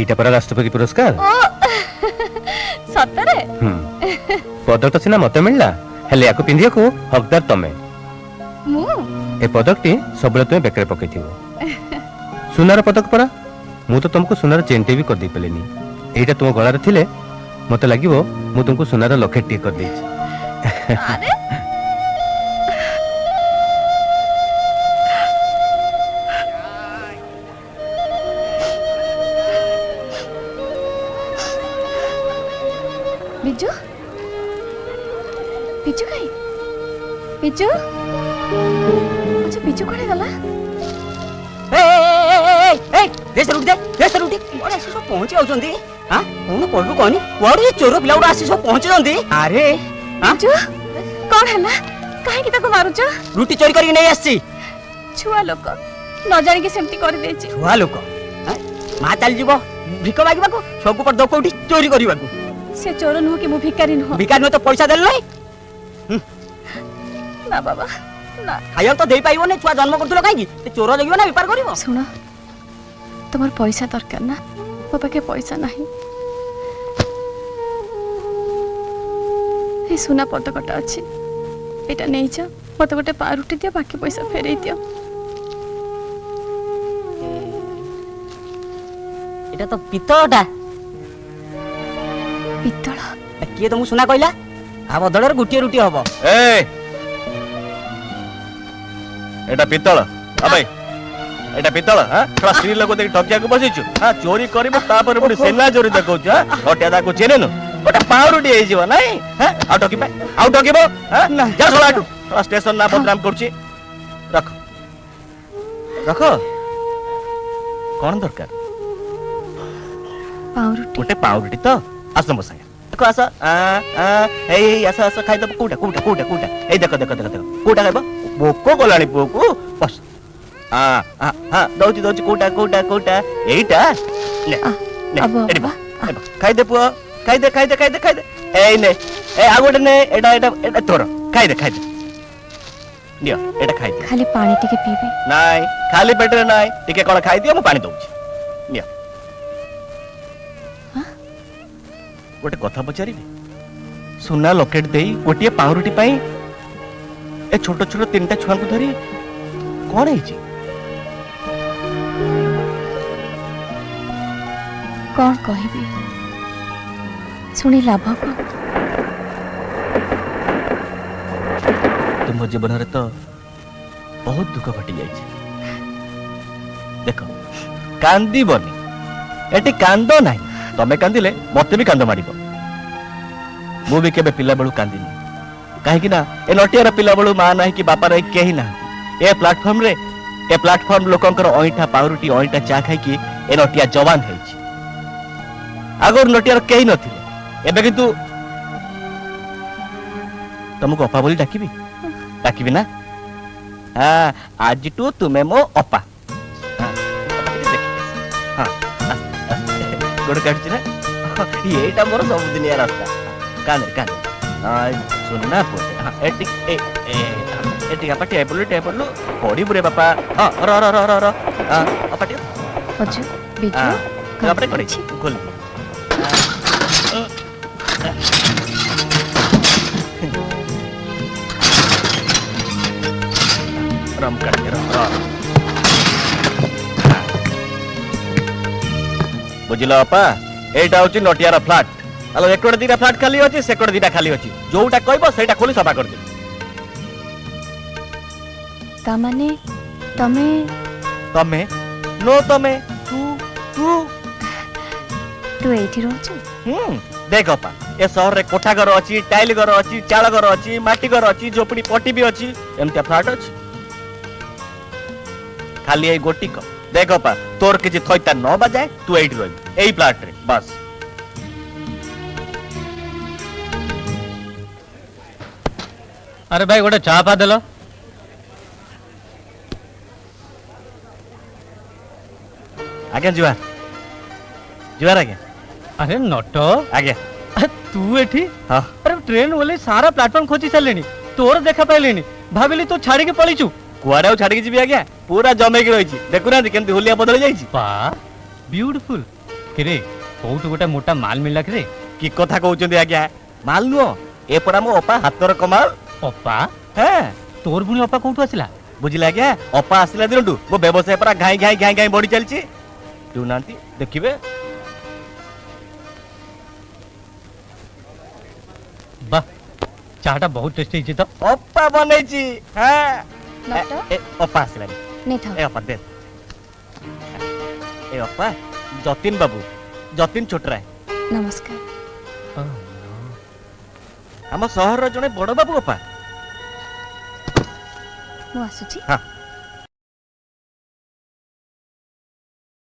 এইটা পরা রাষ্ট্রপতি পুরস্কার ସତରେ ପଦକ ସିନା ମତେ ମିଳିଲା ହେଲେ ୟାକୁ ପିନ୍ଧିବାକୁ ହକଦାର ତମେ। ମୁଁ ଏ ପଦକଟି ସବୁବେଳେ ତୁମେ ବେକରେ ପକେଇଥିବ। ସୁନାର ପଦକ ପରା, ମୁଁ ତ ତମକୁ ସୁନାର ଚେନ୍ଟେ ବି କରିଦେଇ ପାରିଲିନି। ଏଇଟା ତୁମ ଗଳାରେ ଥିଲେ ମତେ ଲାଗିବ ମୁଁ ତୁମକୁ ସୁନାର ଲକେଟ ଟିକେ କରିଦେଇଛି। ଆରେ बिजू बिजू कहीं बिजू अच्छा बिजू कौन गला देश रुक दे अरे सब पहुंची आउछंती हां कोन कहबो कहनी कोड ये चोर पिला उडा आसी सब पहुंची जंती अरे बिजू कौन हैला काहे की ताको मारुछ रुटी चोरी करके नहीं आसी छुआ लोक न जानि के सेमती कर देछि छुआ लोक मा चल जीवो भिक मागिबा को सब पर दो कोठी चोरी करबा को से चोर नुह कि मु भिकारी नुह भिकारी न तो पैसा देल नहीं ना बाबा ना खाया तो देई पाइबो ने छुआ जन्म करथलो काई ते चोर जगिबो ना व्यापार करबो सुनो तुम्हार पैसा दरकार ना मो पाखे पैसा नहीं ए सुना पदकटा अच्छी एटा नहीं जा मत गोटे पारुटी दियो बाकी पैसा फेरे दियो एटा तो पितळटा पितळ किए तुमको सुना कहला आ बदଳରେ गुटिए रुटी हबो ए एटा पितळ अबे एटा पितळ हां थोड़ा स्त्री लोग देख ठकिया को बसिछु हां चोरी करबो तापर पुनी सेना चोरी देखौछु हां हटिया दाको चेनेनु ओटा पावरुटी हे जीव नाही हां आउ ठकिबो हां जा छोड़ाटू थोड़ा स्टेशन ना बदनाम करछि रख कोन दरकार पावरुटी ओटे पावरुटी तो आस मो संग देखो आस ए आस खाइ दब कोटा ए देखो कोटा खाइबो भोको गलाणी पोकू बस दौची कोटा एटा ले एडी बा खाइ दे पुआ खाइ दे ए ने ए आगोटे ने एटा तोर खाइ दे दियो एटा खाइ दे खाली पानी टिके पीबी नाइ खाली पेटरे नाइ टिके कोन खाइ दियो मु पानी दउची नियो गोटे कथा पचारि सुना लकेट देई गोटे पाउरुटी पाई ए छोट छोट तीनटा छुआ को धरी कौन है कौन कहबी सुनी लाभ को तुम जीवन रे तो बहुत दुख घटी जाए देख कांदी बनी एटी कांद नहीं तमे कांदिले मते भी कांद मारिबो मु भी केबे पिला बेलू कांदिनी कहीं ना ए नटियार पिला बेलू मां नहीं कि बापा नहीं केही ना ए प्लेटफॉर्म लोकंकर ओइठा पाउरुटी ओइठा चा खाई कि ए नटिया जवान है आगर नटियार केही नथिले एबे किंतु तुमको अपा बोली डाकिबी ना हां आज टू तुमे मो अपा हां गोड़ काटछि ना एटा मोर सब दुनिया रास्ता कान सुनना पोते हां एटी का टेबल पड़ी बुरे बापा हां र हां अपाटी अजू बिजू अपने करे खोल रम कर बुझिल अपा एटा होची नटियार फ्लैट अलो एकड़ दीटा फ्लैट खाली अछि सेकड़ दीटा खाली अछि जोटा कहबो सेटा खोली सफा कर दे ता माने तमे नो तमे तू एठी रहछ देख अपा ए शहर रे कोठा घर अछि टाइल घर अछि चाळ घर अछि माटी घर अछि झोपड़ी पट्टी भी अछि एमते फ्लैट अछि खाली ए गोटी को देख अपा तोर किछि थैता न बजाए तू एठी रह एई फ्लैट रे बस अरे भाई गोटे चा पा देलो आगे जुआर आगे अरे नट आगे तू एठी हाँ अरे ट्रेन बोले सारा प्लेटफॉर्म खोजी सारे तोर देखा पाइले भाविली तू छाड़ी के पळीचु कुआडे छाड़ी के जीवी आज्ञा पूरा जमे की रही देखु ना केमती होलिया बदल जाई बा ब्यूटीफुल କିରେ କୋଉଠୁ ଗୋଟେ ମୋଟା ମାଲ ମିଳିଲା କିରେ? କି କଥା କହୁଛନ୍ତି ଆଜ୍ଞା? ମାଲ ନୁହଁ, ଏ ପରା ମୋ ଅପା ହାତର କମାଲ। ଅପା? ହଁ ତୋର ପୁଣି ଅପା କୋଉଠୁ ଆସିଲା? ବୁଝିଲେ ଆଜ୍ଞା, ଅପା ଆସିଲା ଦିନଠୁ ମୋ ବ୍ୟବସାୟ ପରା ଘାଇ ଘାଇ ଘାଇ ଘାଇ ବଢି ଚାଲିଛି। ପିଉନାହାନ୍ତି ଦେଖିବେ। ବାহ, ଚାହାଟା ବହୁତ ଟେଷ୍ଟି ହେଇଛି ତ। ଅପା ବନେଇଛି। ହଁ ନଟ ଅପା ଆସିଲାନି। ନେଇଥାଅ। ଏ ଅପା ଦେ। ଏ ଅପା ଯତୀନ ବାବୁ, ଯତୀନ ଛୋଟରାୟ, ନମସ୍କାର। ଆମ ସହରର ଜଣେ ବଡ ବାବୁ ଅପା। ମୁଁ ଆସୁଛି। ହଁ